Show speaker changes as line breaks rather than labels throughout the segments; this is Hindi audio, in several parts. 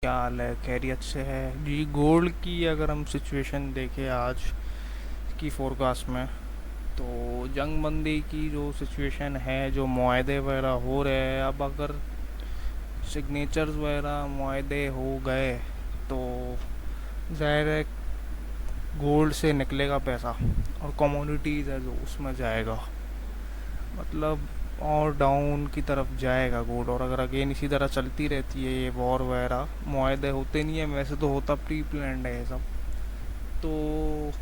क्या हाल है? खैरियत से है जी। गोल्ड की अगर हम सिचुएशन देखें आज की फोरकास्ट में, तो जंग बंदी की जो सिचुएशन है, जो मुआहदे वगैरह हो रहे हैं, अब अगर सिग्नेचर्स वगैरह मुआहदे हो गए तो ज़ाहिर है गोल्ड से निकलेगा पैसा और कमोडिटीज़ है जो उसमें जाएगा। मतलब और डाउन की तरफ जाएगा गोल्ड। और अगर अगेन इसी तरह चलती रहती है, ये वॉर वगैरह मुआहदे होते नहीं है, वैसे तो होता प्री प्लान्ड है ये सब, तो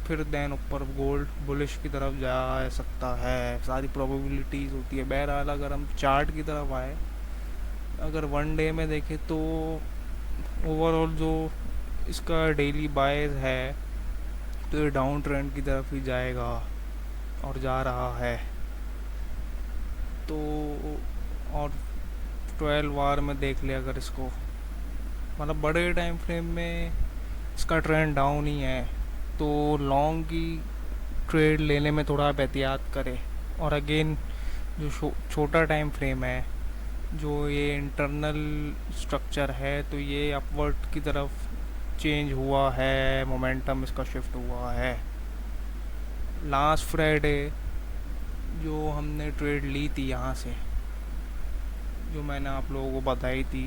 फिर देन ऊपर गोल्ड बुलिश की तरफ जा सकता है। सारी प्रोबेबिलिटीज़ होती है। बहरहाल अगर हम चार्ट की तरफ आए, अगर वन डे में देखें तो ओवरऑल जो इसका डेली बायज है, तो ये डाउन ट्रेंड की तरफ ही जाएगा और जा रहा है। तो और 12 वार में देख ले अगर इसको, मतलब बड़े टाइम फ्रेम में इसका ट्रेंड डाउन ही है, तो लॉन्ग की ट्रेड लेने में थोड़ा आप एहतियात करें। और अगेन जो छोटा टाइम फ्रेम है, जो ये इंटरनल स्ट्रक्चर है, तो ये अपवर्ड की तरफ चेंज हुआ है, मोमेंटम इसका शिफ्ट हुआ है। लास्ट फ्राइडे जो हमने ट्रेड ली थी यहाँ से, जो मैंने आप लोगों को बताई थी,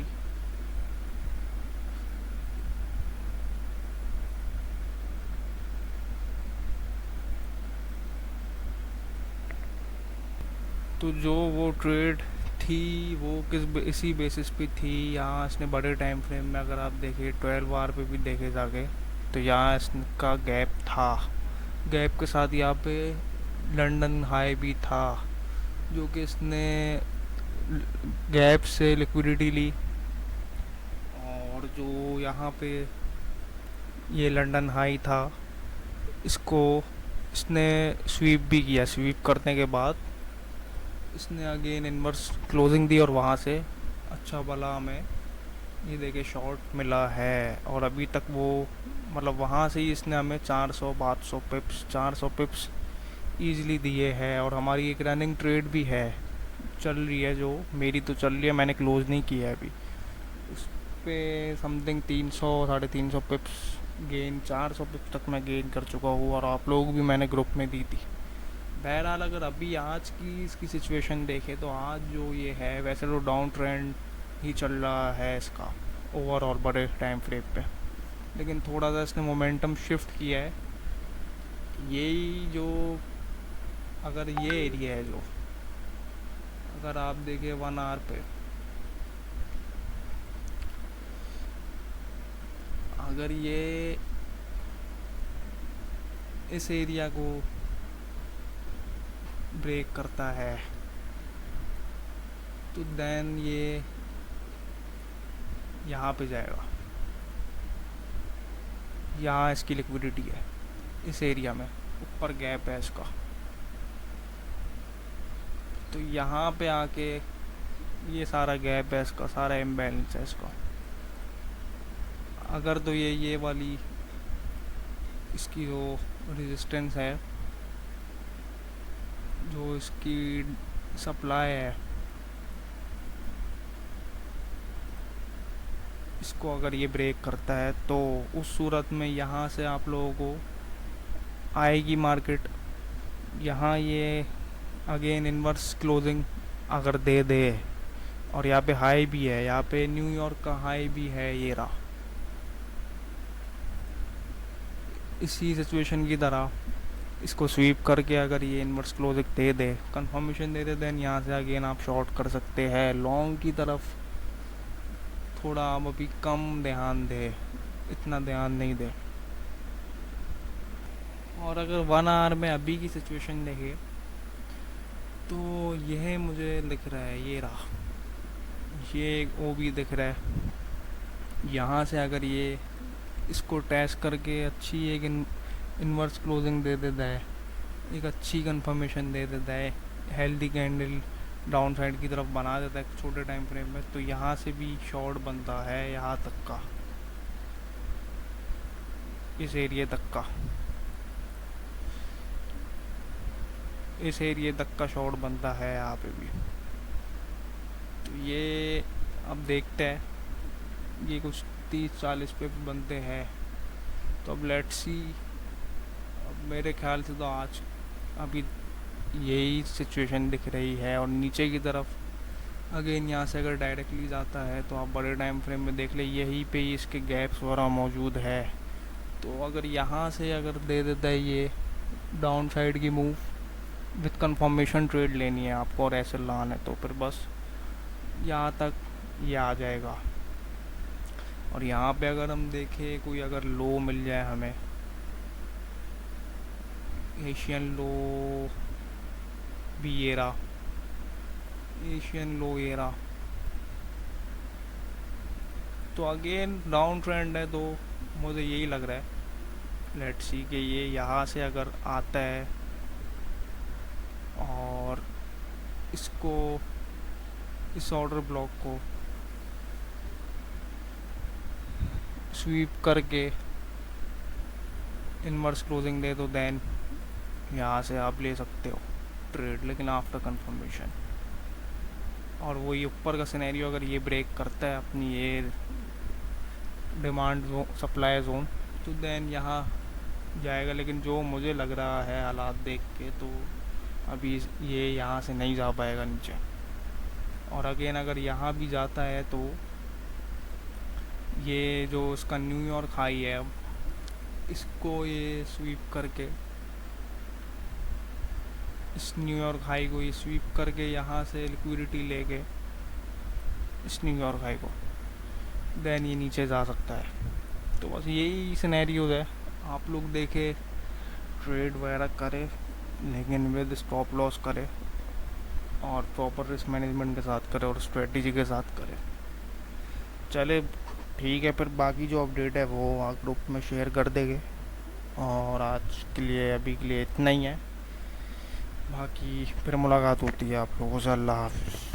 तो जो वो ट्रेड थी वो इसी बेसिस पे थी। यहाँ इसने बड़े टाइम फ्रेम में अगर आप देखें, 12 आवर पे भी देखे जाके, तो यहाँ इसका गैप था। गैप के साथ यहाँ पे लंदन हाई भी था, जो कि इसने गैप से लिक्विडिटी ली। और जो यहाँ पे ये लंदन हाई था, इसको इसने स्वीप भी किया। स्वीप करने के बाद इसने अगेन इन्वर्स क्लोजिंग दी और वहाँ से अच्छा भला हमें ये देखे शॉर्ट मिला है। और अभी तक वो, मतलब वहाँ से ही इसने हमें 400 500 पिप्स ईजिली दिए हैं। और हमारी एक रनिंग ट्रेड भी है, चल रही है, जो मेरी तो चल रही है, मैंने क्लोज नहीं किया है अभी। उस पे समथिंग 300 350 पिप्स गेन, 400 पिप्स तक मैं गेन कर चुका हूँ, और आप लोग भी मैंने ग्रुप में दी थी। बहरहाल अगर अभी आज की इसकी सिचुएशन देखें, तो आज जो ये है, वैसे तो डाउन ट्रेंड ही चल रहा है इसका ओवरऑल बड़े टाइम फ्रेम पे, लेकिन थोड़ा सा इसने मोमेंटम शिफ्ट किया है। यही जो, अगर ये एरिया है जो, अगर आप देखें 1 आवर पे, अगर ये इस एरिया को ब्रेक करता है, तो देन ये यहाँ पे जाएगा। यहाँ इसकी लिक्विडिटी है, इस एरिया में ऊपर गैप है इसका, तो यहाँ पे आके ये सारा गैप है इसका, सारा इम्बैलेंस है इसका। अगर तो ये वाली इसकी जो रेजिस्टेंस है, जो इसकी सप्लाई है, इसको अगर ये ब्रेक करता है, तो उस सूरत में यहाँ से आप लोगों को आएगी मार्केट। यहाँ ये अगेन इन्वर्स क्लोजिंग अगर दे दे, और यहाँ पे हाई भी है, यहाँ पे न्यूयॉर्क का हाई भी है, ये रहा। इसी सिचुएशन की तरह इसको स्वीप करके अगर ये इन्वर्स क्लोजिंग दे दे, कंफर्मेशन दे दे, देन यहाँ से अगेन आप शॉर्ट कर सकते हैं। लॉन्ग की तरफ थोड़ा आप अभी कम ध्यान दे, इतना ध्यान नहीं दे। और अगर 1 आवर में अभी की सिचुएशन देखे, तो यह मुझे दिख रहा है, ये रहा, ये एक ओ भी दिख रहा है। यहाँ से अगर ये इसको टेस्ट करके अच्छी एक इन्वर्स क्लोजिंग दे देता है, एक अच्छी कंफर्मेशन दे देता है, हेल्दी कैंडल डाउन साइड की तरफ बना देता है छोटे टाइम फ्रेम में, तो यहाँ से भी शॉर्ट बनता है, यहाँ तक का, इस एरिया तक का, इस एरिया तक का शॉर्ट बनता है यहाँ पे भी। तो ये अब देखते हैं ये कुछ 30-40 पे भी बनते हैं। तो अब लेट्स सी, अब मेरे ख्याल से तो आज अभी यही सिचुएशन दिख रही है। और नीचे की तरफ अगेन यहाँ से अगर डायरेक्टली जाता है तो आप बड़े टाइम फ्रेम में देख ले, यहीं पे ही इसके गैप्स वगैरह मौजूद है। तो अगर यहाँ से अगर दे देता है ये डाउन साइड की मूव विथ कंफर्मेशन ट्रेड लेनी है आपको और ऐसे लान है, तो फिर बस यहाँ तक ये आ जाएगा। और यहाँ पे अगर हम देखें कोई अगर लो मिल जाए हमें, एशियन लो भी ये रहा, एशियन लो ये रहा, तो अगेन डाउन ट्रेंड है। तो मुझे यही लग रहा है लेट्स सी कि ये यहाँ से अगर आता है और इसको, इस ऑर्डर ब्लॉक को स्वीप करके इनवर्स क्लोजिंग दे, तो देन यहाँ से आप ले सकते हो ट्रेड, लेकिन आफ्टर कंफर्मेशन। और वही ऊपर का सिनेरियो अगर ये ब्रेक करता है अपनी ये डिमांड सप्लाई जोन, तो देन यहाँ जाएगा। लेकिन जो मुझे लग रहा है हालात देख के, तो अभी ये यहाँ से नहीं जा पाएगा नीचे। और अगेन अगर यहाँ भी जाता है तो ये जो इसका न्यूयॉर्क हाई है, अब इसको ये स्वीप करके, इस न्यूयॉर्क हाई को ये स्वीप करके यहाँ से लिक्विडिटी लेके इस न्यूयॉर्क हाई को, देन ये नीचे जा सकता है। तो बस यही सिनेरियोज है। आप लोग देखें, ट्रेड वगैरह करें, लेकिन विद स्टॉप लॉस करें और प्रॉपर रिस्क मैनेजमेंट के साथ करें और स्ट्रेटजी के साथ करें। चले ठीक है, फिर बाकी जो अपडेट है वो आप ग्रुप में शेयर कर देंगे। और आज के लिए, अभी के लिए इतना ही है। बाकी फिर मुलाकात होती है आप लोगों से। अल्लाह हाफ़िज़।